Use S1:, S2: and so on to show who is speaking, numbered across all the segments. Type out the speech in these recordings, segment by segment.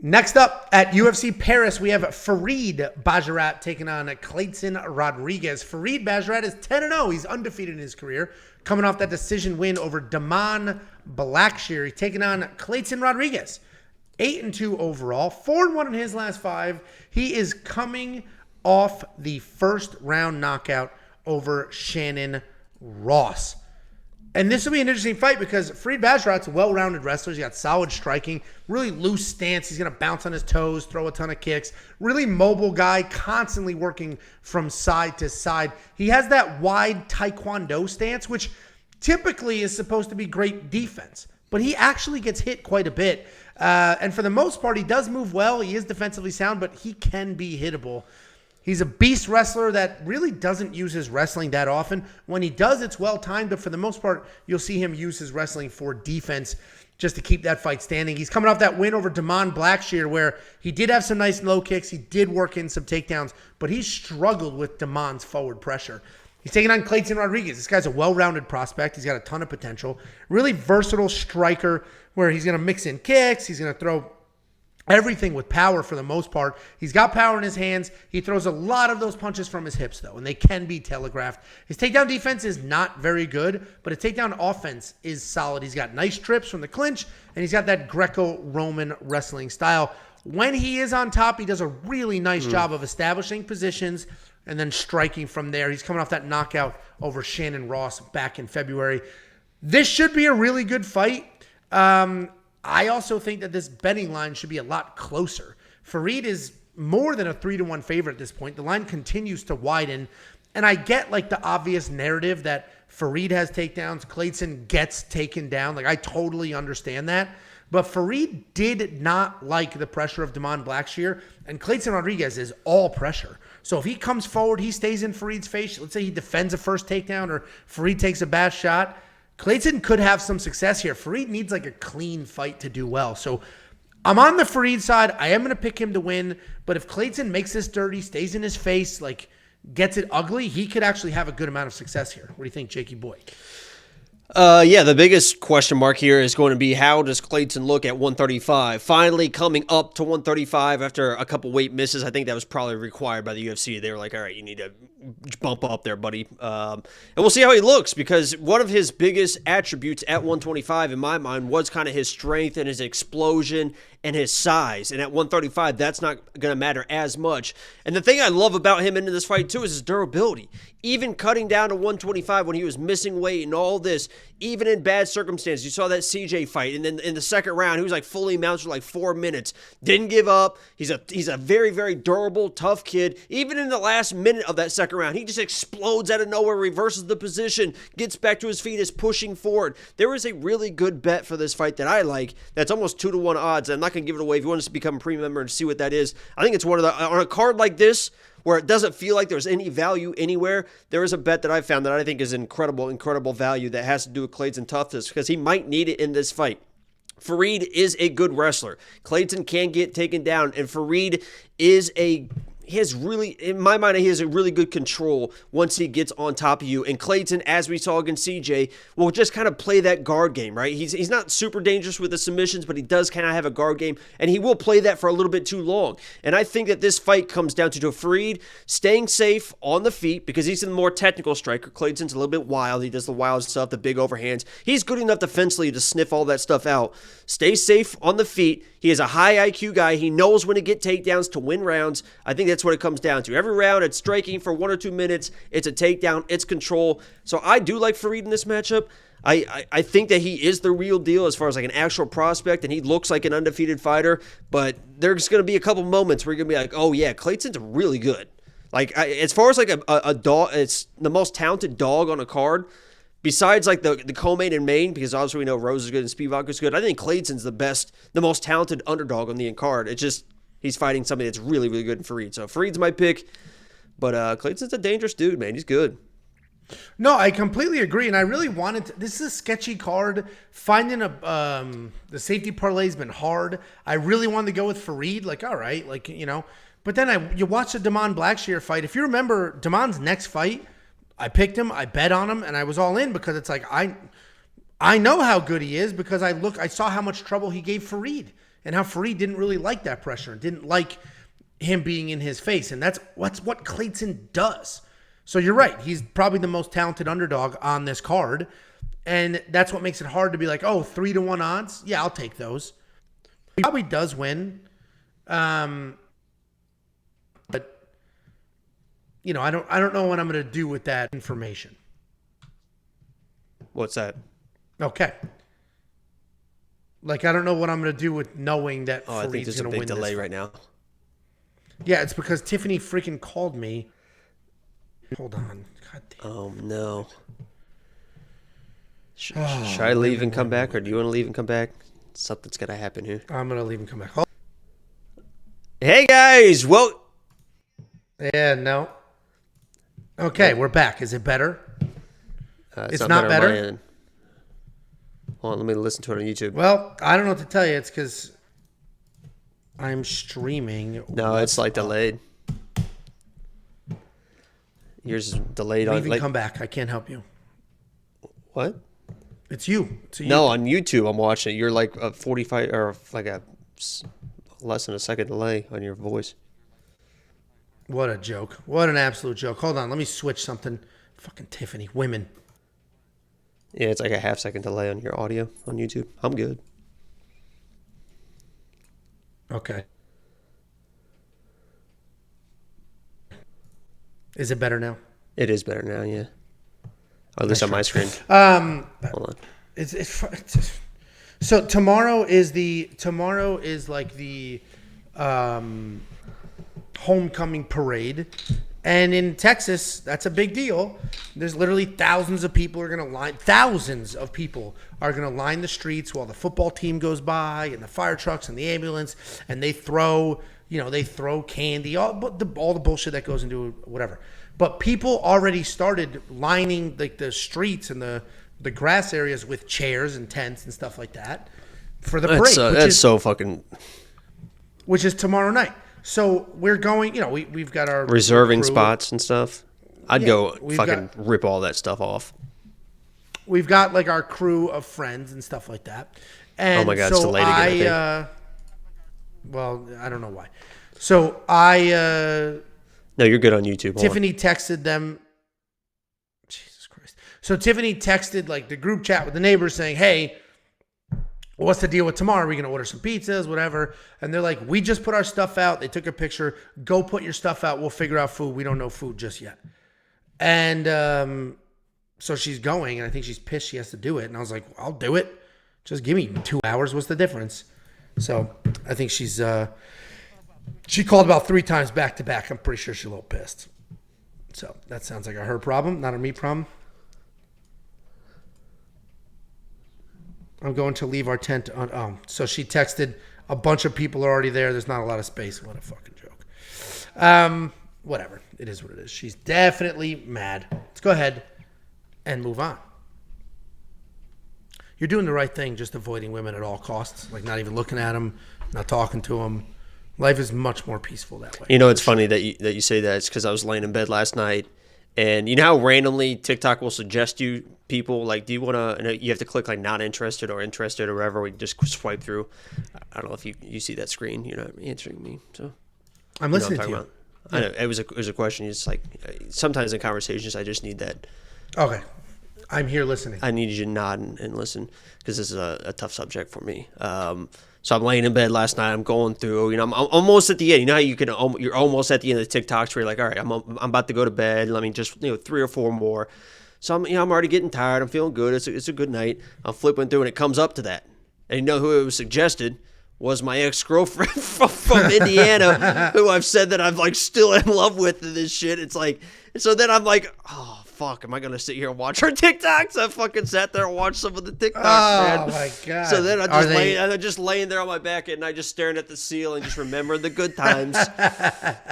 S1: Next up at UFC Paris, we have Farid Basharat taking on Kleydson Rodrigues. Farid Basharat is 10-0. He's undefeated in his career, coming off that decision win over Damon Blackshear. He's taking on Kleydson Rodrigues. 8-2 overall, 4-1 in his last 5. He is coming off the first round knockout over Shannon Ross. And this will be an interesting fight because Farid Basharat's a well-rounded wrestler. He's got solid striking, really loose stance. He's going to bounce on his toes, throw a ton of kicks. Really mobile guy, constantly working from side to side. He has that wide taekwondo stance, which typically is supposed to be great defense. But he actually gets hit quite a bit. And for the most part, he does move well. He is defensively sound, but he can be hittable. He's a beast wrestler that really doesn't use his wrestling that often. When he does, it's well-timed, but for the most part, you'll see him use his wrestling for defense just to keep that fight standing. He's coming off that win over Damon Blackshear where he did have some nice low kicks. He did work in some takedowns, but he struggled with Damon's forward pressure. He's taking on Kleydson Rodrigues. This guy's a well-rounded prospect. He's got a ton of potential. Really versatile striker where he's going to mix in kicks. He's going to throw everything with power for the most part. He's got power in his hands. He throws a lot of those punches from his hips, though, and they can be telegraphed. His takedown defense is not very good, but his takedown offense is solid. He's got nice trips from the clinch, and he's got that Greco-Roman wrestling style. When he is on top, he does a really nice job of establishing positions and then striking from there. He's coming off that knockout over Shannon Ross back in February. This should be a really good fight. I also think that this betting line should be a lot closer. Farid is more than a 3-1 favorite at this point. The line continues to widen. And I get like the obvious narrative that Farid has takedowns, Kleydson gets taken down. Like I totally understand that. But Farid did not like the pressure of Damon Blackshear, and Kleydson Rodrigues is all pressure. So if he comes forward, he stays in Farid's face. Let's say he defends a first takedown or Farid takes a bad shot. Kleydson could have some success here. Farid needs like a clean fight to do well. So I'm on the Farid side. I am going to pick him to win. But if Kleydson makes this dirty, stays in his face, like gets it ugly, he could actually have a good amount of success here. What do you think, Jakey boy?
S2: Yeah, the biggest question mark here is going to be how does Kleydson look at 135? Finally coming up to 135 after a couple weight misses. I think that was probably required by the UFC. They were like, all right, you need to bump up there, buddy. And we'll see how he looks because one of his biggest attributes at 125 in my mind was kind of his strength and his explosion and his size. And at 135, that's not going to matter as much. And the thing I love about him into this fight, too, is his durability. Even cutting down to 125 when he was missing weight and all this, even in bad circumstances. You saw that CJ fight, and then in the second round, he was like fully mounted for like 4 minutes. Didn't give up. He's a very, very durable, tough kid. Even in the last minute of that second round, he just explodes out of nowhere, reverses the position, gets back to his feet, is pushing forward. There is a really good bet for this fight that I like that's almost 2-1 odds. I'm not going to give it away. If you want us to become a premium member and see what that is, I think it's one of the, on a card like this, where it doesn't feel like there's any value anywhere, there is a bet that I found that I think is incredible value that has to do with Kleydson toughness because he might need it in this fight. Farid is a good wrestler. Kleydson can get taken down, and Farid is he has really, in my mind, he has a really good control once he gets on top of you. And Kleydson, as we saw against CJ, will just kind of play that guard game, right? He's not super dangerous with the submissions, but he does kind of have a guard game, and he will play that for a little bit too long. And I think that this fight comes down to Farid staying safe on the feet because he's the more technical striker. Claydson's a little bit wild. He does the wild stuff, the big overhands. He's good enough defensively to sniff all that stuff out. Stay safe on the feet. He is a high IQ guy. He knows when to get takedowns to win rounds. I think that's what it comes down to. Every round, it's striking for 1 or 2 minutes. It's a takedown. It's control. So I do like Farid in this matchup. I think that he is the real deal as far as like an actual prospect, and he looks like an undefeated fighter. But there's going to be a couple moments where you're going to be like, oh, yeah, Claydson's really good. Like, as far as like a dog, it's the most talented dog on a card. Besides like the co-main and main, because obviously we know Rose is good and Spivak is good, I think Claydson's the most talented underdog on the card. It's just he's fighting somebody that's really, really good in Farid. So Farid's my pick, but Claydson's a dangerous dude, man. He's good.
S1: No, I completely agree, and I really wanted to. This is a sketchy card. Finding the safety parlay has been hard. I really wanted to go with Farid. Like, all right, like But then you watch the Damon Blackshear fight. If you remember Damon's next fight, I picked him, I bet on him, and I was all in because it's like I know how good he is because I saw how much trouble he gave Farid. and how Farid didn't really like that pressure and didn't like him being in his face. And that's what Kleydson does. So you're right. He's probably the most talented underdog on this card. And that's what makes it hard to be like, oh, 3-1 odds. Yeah, I'll take those. He probably does win. But you know, I don't know what I'm going to do with that information.
S2: What's that?
S1: Okay. Like, I don't know what I'm going to do with knowing that
S2: I think
S1: Farid's
S2: there's a
S1: going to win
S2: big delay
S1: this.
S2: right now.
S1: Yeah, it's because Tiffany freaking called me. Hold on. God damn.
S2: Oh, no. Should I leave and come back, or do you want to leave and come back? Something's got to happen here.
S1: I'm going to leave and come back.
S2: Hey, guys. Well,
S1: Yeah, no. Okay, we're back. Is it better? It's not
S2: on my
S1: better?
S2: end. Hold on, let me listen to it on YouTube.
S1: Well, I don't know what to tell you. It's because I'm streaming.
S2: No, it's like delayed. Yours is delayed on.
S1: Leave and come back. I can't help you.
S2: What?
S1: It's you. It's you.
S2: No, on YouTube I'm watching it. You're like a 45 or like a less than a second delay on your voice.
S1: What a joke. What an absolute joke. Hold on. Let me switch something. Fucking Tiffany. Women.
S2: Yeah, it's like a half-second delay on your audio on YouTube. I'm good.
S1: Okay. Is it better now?
S2: It is better now, yeah. Or at least on my screen.
S1: Hold
S2: on.
S1: So tomorrow is like the homecoming parade. And in Texas, that's a big deal. There's literally thousands of people are going to line the streets while the football team goes by and the fire trucks and the ambulance, and they throw candy, all the bullshit that goes into whatever. But people already started lining like the streets and the grass areas with chairs and tents and stuff like that for the parade. Which is tomorrow night. So we're going, we've got our
S2: reserving
S1: crew.
S2: spots and stuff. I'd go fucking rip all that stuff off.
S1: We've got like our crew of friends and stuff like that. And
S2: oh my God, it's delayed again, I think.
S1: Well, I don't know why. So
S2: no, you're good on YouTube.
S1: Tiffany texted them. Jesus Christ. So Tiffany texted like the group chat with the neighbors saying, hey, what's the deal with tomorrow? Are we going to order some pizzas, whatever? And they're like, we just put our stuff out. They took a picture. Go put your stuff out. We'll figure out food. We don't know food just yet. And so she's going, and I think she's pissed she has to do it. And I was like, I'll do it. Just give me 2 hours. What's the difference? So I think she called about 3 times back to back. I'm pretty sure she's a little pissed. So that sounds like a her problem, not a me problem. I'm going to leave our tent on. Oh, so she texted, a bunch of people are already there. There's not a lot of space. What a fucking joke. Whatever. It is what it is. She's definitely mad. Let's go ahead and move on. You're doing the right thing, just avoiding women at all costs. Like not even looking at them, not talking to them. Life is much more peaceful that way.
S2: You know, it's funny that you say that. It's because I was laying in bed last night, and you know how randomly TikTok will suggest you people, like, do you want to, and you have to click like not interested or interested or whatever. We just swipe through. I don't know if you see that screen. You're not answering me, so
S1: I'm listening to you.
S2: About. I know it was a question. It's like sometimes in conversations I just need that.
S1: Okay, I'm here listening.
S2: I need you to nod and listen because this is a tough subject for me. So I'm laying in bed last night. I'm going through. I'm almost at the end. You know how you're almost at the end of the TikToks where you're like, all right, I'm about to go to bed. Let me just 3 or 4 more. So I'm already getting tired. I'm feeling good. It's a good night. I'm flipping through and it comes up to that. And you know who it was suggested? Was my ex-girlfriend from Indiana, who I've said that I'm like still in love with this shit. It's like, so then I'm like, oh fuck, am I gonna sit here and watch her TikToks? I fucking sat there and watched some of the TikToks, man.
S1: Oh my God.
S2: So then I'm just laying there on my back at night, just staring at the ceiling, just remembering the good times.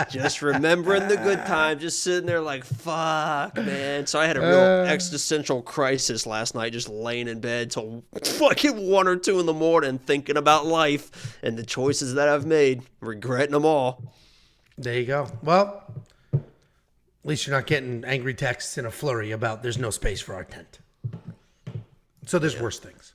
S2: Just remembering the good times, just sitting there like, fuck, man. So I had a real existential crisis last night, just laying in bed till fucking 1 or 2 in the morning, thinking about life and the choices that I've made, regretting them all.
S1: There you go. Well, at least you're not getting angry texts in a flurry about there's no space for our tent. So there's worse things.